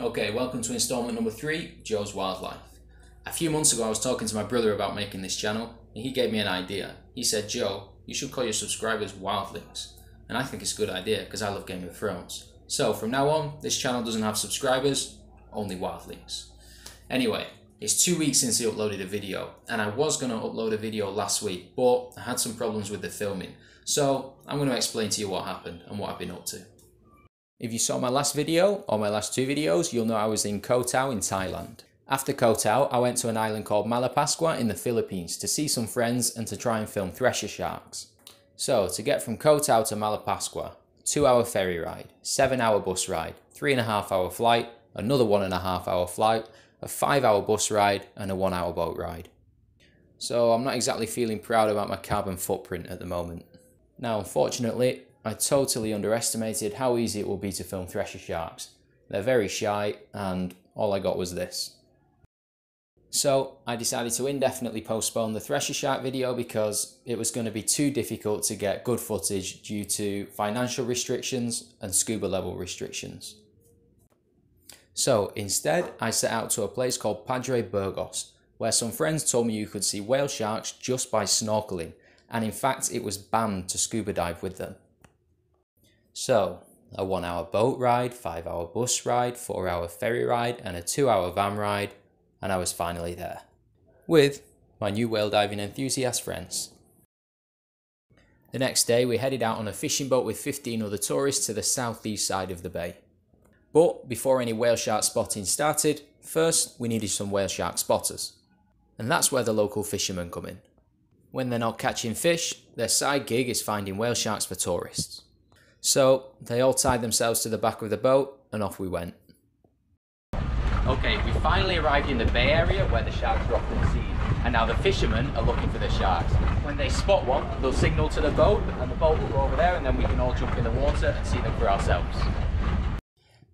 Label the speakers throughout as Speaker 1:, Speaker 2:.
Speaker 1: Okay, welcome to installment number 3, Joe's Wildlife. A few months ago I was talking to my brother about making this channel and he gave me an idea. He said, Joe, you should call your subscribers Wildlings. And I think it's a good idea because I love Game of Thrones. So from now on, this channel doesn't have subscribers, only Wildlings. Anyway, it's 2 weeks since he uploaded a video and I was going to upload a video last week, but I had some problems with the filming. So I'm going to explain to you what happened and what I've been up to. If you saw my last video, or my last 2 videos, you'll know I was in Koh Tao in Thailand. After Koh Tao, I went to an island called Malapascua in the Philippines to see some friends and to try and film thresher sharks. So, to get from Koh Tao to Malapascua, 2-hour ferry ride, 7-hour bus ride, 3.5-hour flight, another 1.5-hour flight, a 5-hour bus ride and a 1-hour boat ride. So I'm not exactly feeling proud about my carbon footprint at the moment. Now unfortunately, I totally underestimated how easy it will be to film thresher sharks. They're very shy and all I got was this. So I decided to indefinitely postpone the thresher shark video because it was going to be too difficult to get good footage due to financial restrictions and scuba level restrictions. So instead I set out to a place called Padre Burgos, where some friends told me you could see whale sharks just by snorkeling, and in fact it was banned to scuba dive with them. So, a 1-hour boat ride, 5-hour bus ride, 4-hour ferry ride and a 2-hour van ride, and I was finally there. With my new whale diving enthusiast friends. The next day we headed out on a fishing boat with 15 other tourists to the southeast side of the bay. But before any whale shark spotting started, first we needed some whale shark spotters. And that's where the local fishermen come in. When they're not catching fish, their side gig is finding whale sharks for tourists. So they all tied themselves to the back of the boat and off we went. Okay, we finally arrived in the bay area where the sharks are often seen, and now the fishermen are looking for the sharks. When they spot one, they'll signal to the boat and the boat will go over there and then we can all jump in the water and see them for ourselves.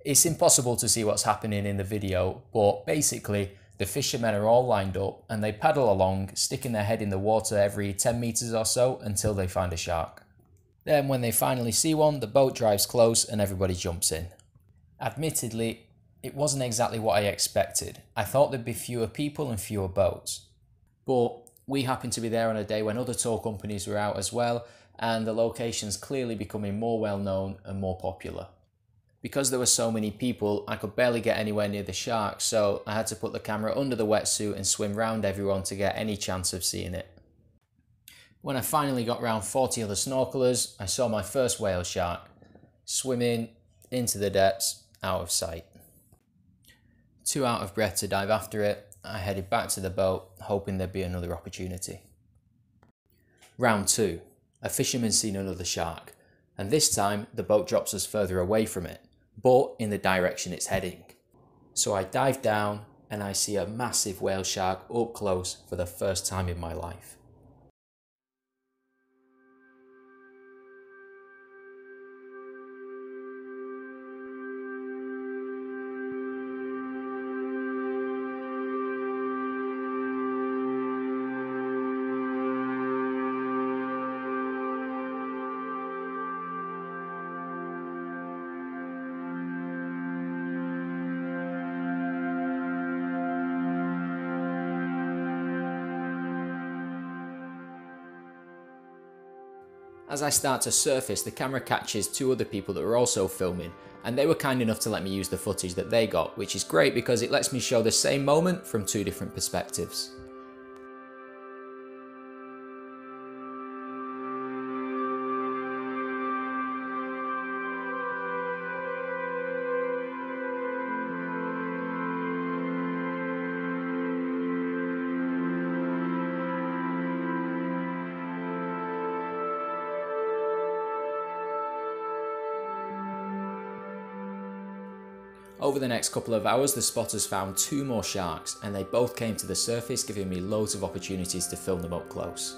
Speaker 1: It's impossible to see what's happening in the video, but basically the fishermen are all lined up and they paddle along, sticking their head in the water every 10 meters or so until they find a shark. Then when they finally see one, the boat drives close and everybody jumps in. Admittedly, it wasn't exactly what I expected. I thought there'd be fewer people and fewer boats. But we happened to be there on a day when other tour companies were out as well, and the location's clearly becoming more well known and more popular. Because there were so many people, I could barely get anywhere near the sharks, so I had to put the camera under the wetsuit and swim round everyone to get any chance of seeing it. When I finally got round 40 other snorkelers, I saw my first whale shark, swimming into the depths, out of sight. Too out of breath to dive after it, I headed back to the boat, hoping there'd be another opportunity. Round 2, a fisherman seen another shark, and this time the boat drops us further away from it, but in the direction it's heading. So I dive down and I see a massive whale shark up close for the first time in my life. As I start to surface, the camera catches 2 other people that were also filming, and they were kind enough to let me use the footage that they got, which is great because it lets me show the same moment from 2 different perspectives. Over the next couple of hours, the spotters found 2 more sharks and they both came to the surface, giving me loads of opportunities to film them up close.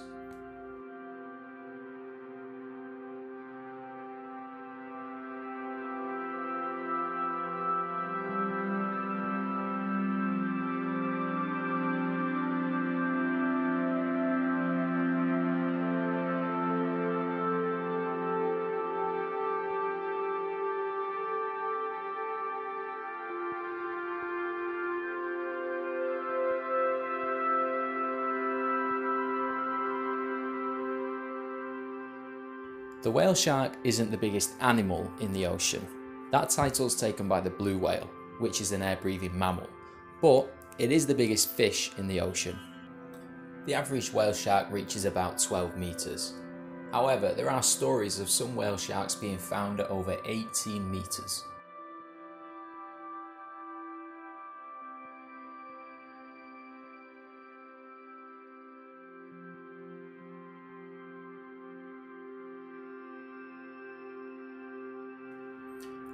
Speaker 1: The whale shark isn't the biggest animal in the ocean. That title's taken by the blue whale, which is an air-breathing mammal, but it is the biggest fish in the ocean. The average whale shark reaches about 12 meters. However, there are stories of some whale sharks being found at over 18 meters.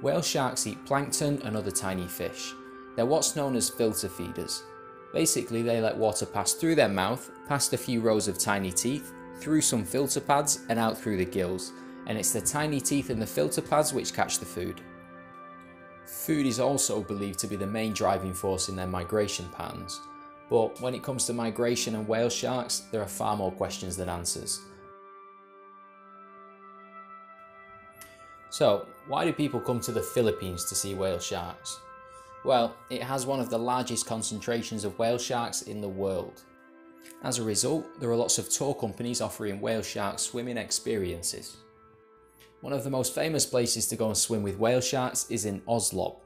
Speaker 1: Whale sharks eat plankton and other tiny fish. They're what's known as filter feeders. Basically, they let water pass through their mouth, past a few rows of tiny teeth, through some filter pads and out through the gills, and it's the tiny teeth in the filter pads which catch the food. Food is also believed to be the main driving force in their migration patterns, but when it comes to migration and whale sharks, there are far more questions than answers. So, why do people come to the Philippines to see whale sharks? Well, it has one of the largest concentrations of whale sharks in the world. As a result, there are lots of tour companies offering whale shark swimming experiences. One of the most famous places to go and swim with whale sharks is in Oslo,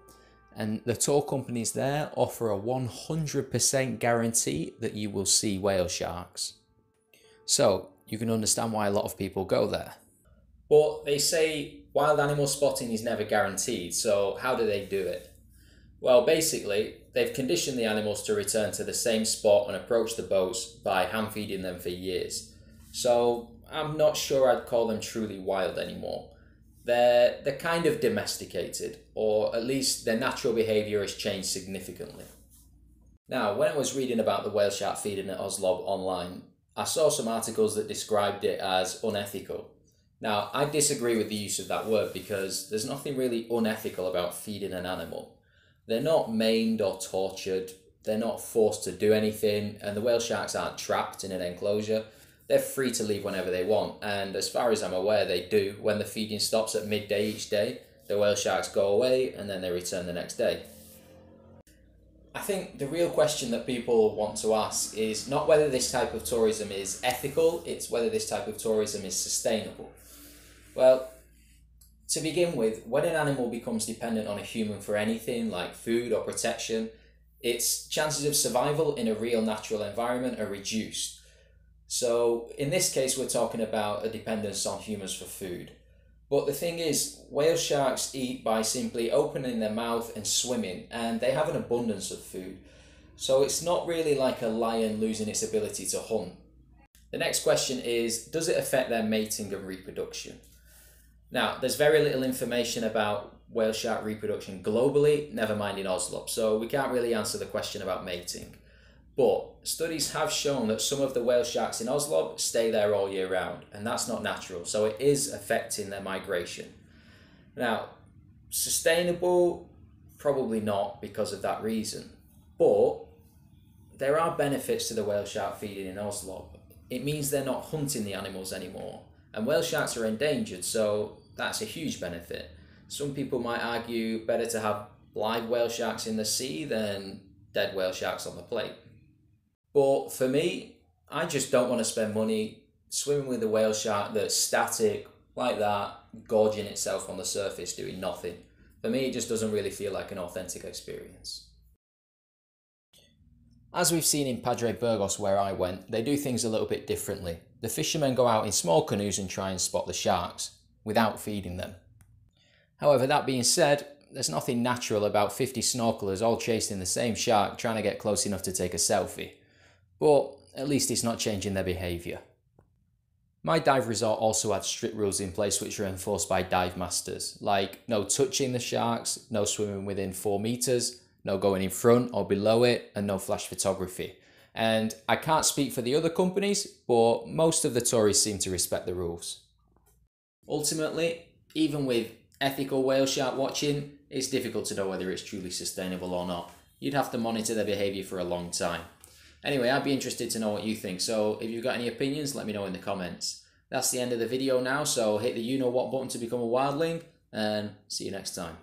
Speaker 1: and the tour companies there offer a 100% guarantee that you will see whale sharks. So, you can understand why a lot of people go there. But they say wild animal spotting is never guaranteed, so how do they do it? Well, basically, they've conditioned the animals to return to the same spot and approach the boats by hand feeding them for years. So I'm not sure I'd call them truly wild anymore. They're kind of domesticated, or at least their natural behaviour has changed significantly. Now, when I was reading about the whale shark feeding at Oslo online, I saw some articles that described it as unethical. Now, I disagree with the use of that word because there's nothing really unethical about feeding an animal. They're not maimed or tortured, they're not forced to do anything, and the whale sharks aren't trapped in an enclosure. They're free to leave whenever they want, and as far as I'm aware, they do. When the feeding stops at midday each day, the whale sharks go away and then they return the next day. I think the real question that people want to ask is not whether this type of tourism is ethical, it's whether this type of tourism is sustainable. Well, to begin with, when an animal becomes dependent on a human for anything like food or protection, its chances of survival in a real natural environment are reduced. So in this case, we're talking about a dependence on humans for food. But the thing is, whale sharks eat by simply opening their mouth and swimming, and they have an abundance of food. So it's not really like a lion losing its ability to hunt. The next question is, does it affect their mating and reproduction? Now, there's very little information about whale shark reproduction globally, never mind in Oslo, so we can't really answer the question about mating. But studies have shown that some of the whale sharks in Oslo stay there all year round, and that's not natural, so it is affecting their migration. Now, sustainable, probably not because of that reason, but there are benefits to the whale shark feeding in Oslo. It means they're not hunting the animals anymore. And whale sharks are endangered, so that's a huge benefit. Some people might argue better to have live whale sharks in the sea than dead whale sharks on the plate. But for me, I just don't want to spend money swimming with a whale shark that's static, like that, gorging itself on the surface, doing nothing. For me, it just doesn't really feel like an authentic experience. As we've seen in Padre Burgos where I went, they do things a little bit differently. The fishermen go out in small canoes and try and spot the sharks, without feeding them. However, that being said, there's nothing natural about 50 snorkelers all chasing the same shark trying to get close enough to take a selfie. But at least it's not changing their behaviour. My dive resort also had strict rules in place which are enforced by dive masters, like no touching the sharks, no swimming within 4 meters, no going in front or below it, and no flash photography. And I can't speak for the other companies, but most of the tourists seem to respect the rules. Ultimately, even with ethical whale shark watching, it's difficult to know whether it's truly sustainable or not. You'd have to monitor their behaviour for a long time. Anyway, I'd be interested to know what you think, so if you've got any opinions, let me know in the comments. That's the end of the video now, so hit the you know what button to become a wildling, and see you next time.